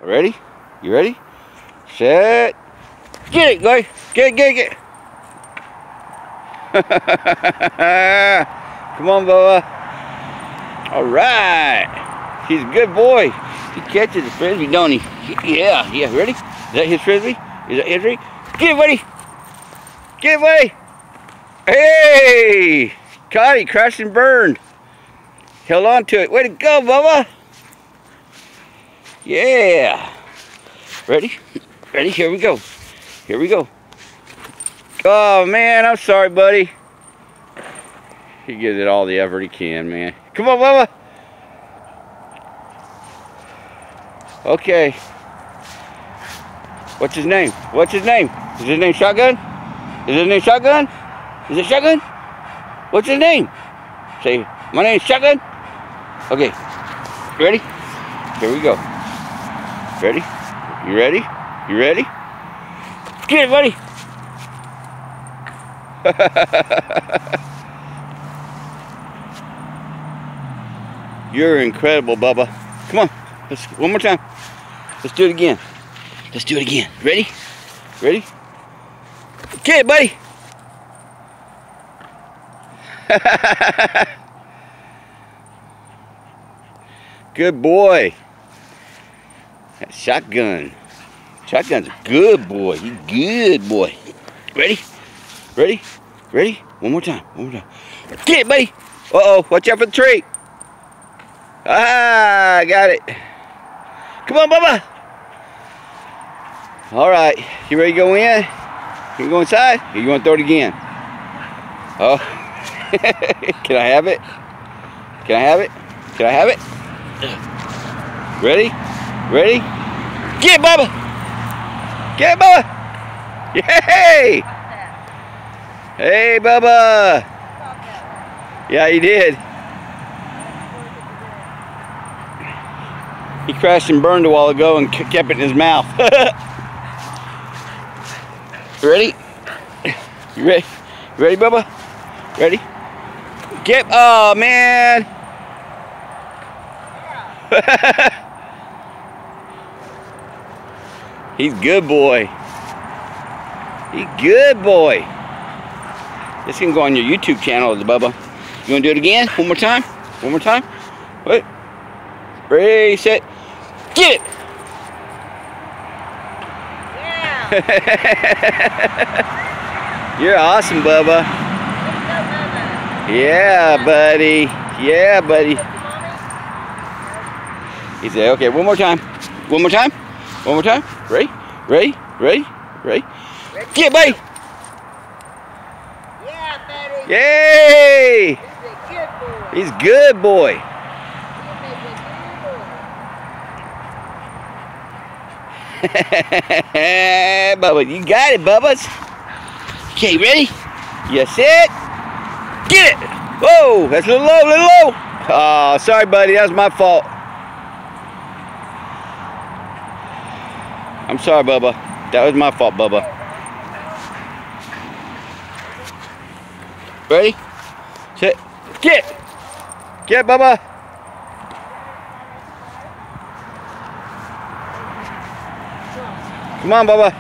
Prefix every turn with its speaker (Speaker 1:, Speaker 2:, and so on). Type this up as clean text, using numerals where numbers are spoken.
Speaker 1: Ready? You ready? Set. Get it, guy. Get it. Come on, Bubba. All right. He's a good boy. He catches the frisbee, don't he? Yeah. Ready? Is that his frisbee? Is that his frisbee? Get it, buddy. Get it, buddy. Hey! Caught it, crashed and burned. Held on to it. Way to go, Bubba. Yeah. Ready? Ready? Here we go. Here we go. Oh, man, I'm sorry, buddy. He gives it all the effort he can, man. Come on, Bubba. Okay. What's his name? What's his name? Is his name Shotgun? Is his name Shotgun? Is it Shotgun? What's his name? Say, my name's Shotgun. Okay. Ready? Here we go. Ready? You ready? You ready? Get it, buddy. You're incredible, Bubba. Come on. Let's one more time. Let's do it again. Let's do it again. Ready? Ready? Get it, buddy. Good boy. That Shotgun. Shotgun's a good boy. He's a good boy. Ready? Ready? Ready? One more time. One more time. Get it, buddy. Uh-oh. Watch out for the tree. Ah, got it. Come on, Bubba. All right. You ready to go in? You go inside? Or you want to throw it again? Oh. Can I have it? Can I have it? Can I have it? Ready? Ready? Get it, Bubba! Get it, Bubba! Yay! Hey, Bubba! Yeah, he did. He crashed and burned a while ago and kept it in his mouth. Ready? You ready? You ready, Bubba? Ready? Get, oh man! He's good boy. He's good boy. This can go on your YouTube channel, Bubba. You wanna do it again? One more time? One more time? Wait. Ready, set, get it! Yeah. You're awesome, Bubba. Yeah, buddy. Yeah, buddy. He said, okay, one more time. One more time. One more time. Ready? Ready? Ready? Ready? Get it, buddy.
Speaker 2: Yeah, buddy.
Speaker 1: Yay! He's a good boy. Bubba, you got it, Bubbas. Okay, ready? You set. Get it! Whoa, that's a little low, Oh, sorry, buddy, that was my fault. I'm sorry, Bubba. That was my fault, Bubba. Ready? Set. Get! Get, Bubba! Come on, Bubba.